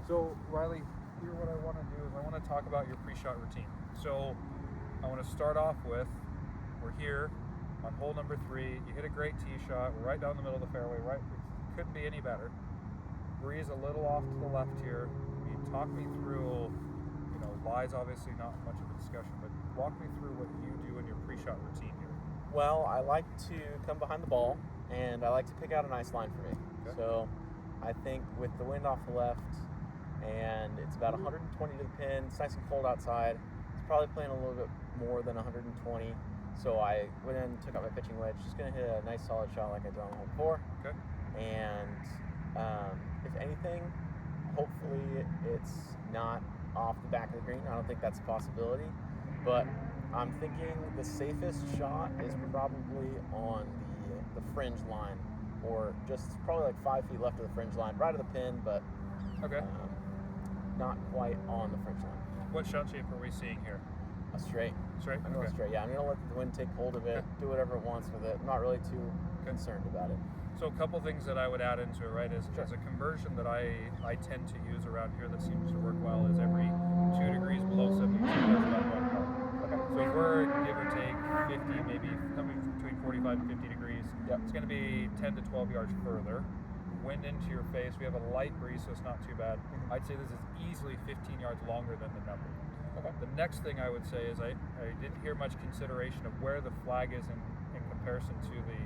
So, Riley, here what I want to do is I want to talk about your pre-shot routine. So, I want to start off with, we're here on hole number 3. You hit a great tee shot. We're right down the middle of the fairway. Right, it couldn't be any better. Breeze a little off to the left here. You talk me through, lies obviously not much of a discussion, but walk me through what you do in your pre-shot routine here. Well, I like to come behind the ball, and I like to pick out a nice line for me. Okay. So I think with the wind off the left, and it's about 120 to the pin, it's nice and cold outside. It's probably playing a little bit more than 120. So I went in and took out my pitching wedge. Just going to hit a nice solid shot like I did on the hole before. Okay. And if anything, hopefully it's not off the back of the green. I don't think that's a possibility. But I'm thinking the safest shot is probably on the fringe line, or just probably like 5 feet left of the fringe line, right of the pin, but Okay. Not quite on the fringe line. What shot shape are we seeing here? A straight. Straight? I'm going straight. Yeah, I'm going to let the wind take hold of it, do whatever it wants with it. I'm not really too concerned about it. So a couple things that I would add into it, right, is a conversion that I tend to use around here that seems to work well is every 2 degrees below 72 is about 1 part. Okay. So if we're, give or take, 50, maybe coming between 45 and 50 degrees, it's going to be 10 to 12 yards further. Wind into your face. We have a light breeze, so it's not too bad. I'd say this is easily 15 yards longer than the number. Okay. The next thing I would say is I didn't hear much consideration of where the flag is in comparison to the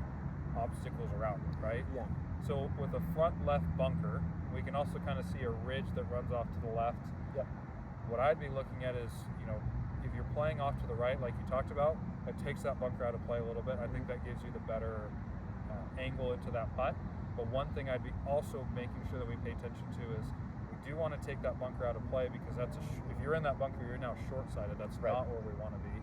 obstacles around it, right? Yeah. So with a front left bunker, we can also kind of see a ridge that runs off to the left. Yep. What I'd be looking at is, if you're playing off to the right, like you talked about, it takes that bunker out of play a little bit. I think that gives you the better angle into that putt. But one thing I'd be also making sure that we pay attention to is we do want to take that bunker out of play, because if you're in that bunker, you're now short-sighted. That's not where we want to be.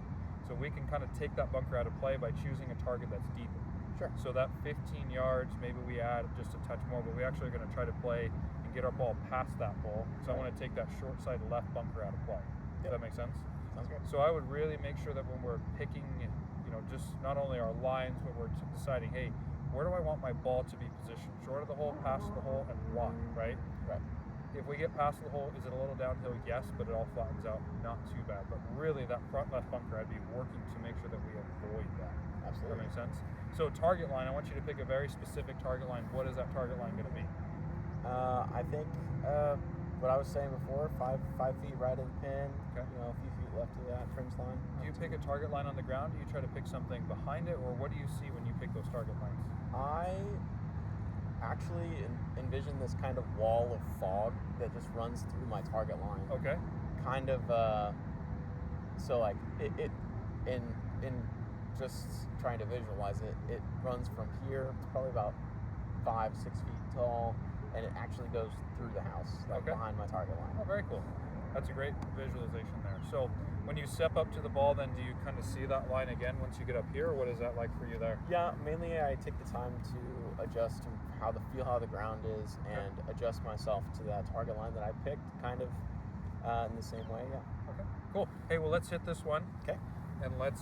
So we can kind of take that bunker out of play by choosing a target that's deeper. Sure. So that 15 yards, maybe we add just a touch more, but we actually are going to try to play and get our ball past that hole. So I want to take that short-sided left bunker out of play. Does that make sense? Sounds good. So I would really make sure that when we're picking, just not only our lines, but we're deciding, hey, where do I want my ball to be positioned? Short of the hole, past the hole, and why, right? Right. If we get past the hole, is it a little downhill? Yes, but it all flattens out. Not too bad. But really, that front left bunker, I'd be working to make sure that we avoid that. Absolutely. That makes sense? So target line, I want you to pick a very specific target line. What is that target line going to be? I think what I was saying before, 5 feet right of the pin, Okay. a few feet left of that fringe line. Do you pick a target line on the ground? Do you try to pick something behind it? Or what do you see when you pick those target lines? I actually envision this kind of wall of fog that just runs through my target line. Okay. Kind of, so like it in just trying to visualize it, it runs from here, it's probably about 5-6 feet tall, and it actually goes through the house, behind my target line. Oh, very cool. That's a great visualization there. So when you step up to the ball, then do you kind of see that line again once you get up here, or what is that like for you there? Yeah, mainly I take the time to adjust to feel how the ground is, and adjust myself to that target line that I picked, kind of in the same way. Yeah. Okay. Cool. Hey, well, let's hit this one. Okay. And let's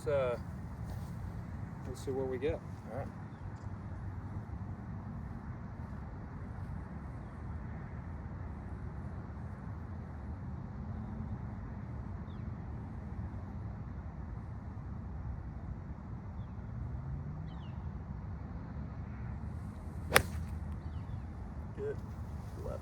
see where we get. All right. Good. Left.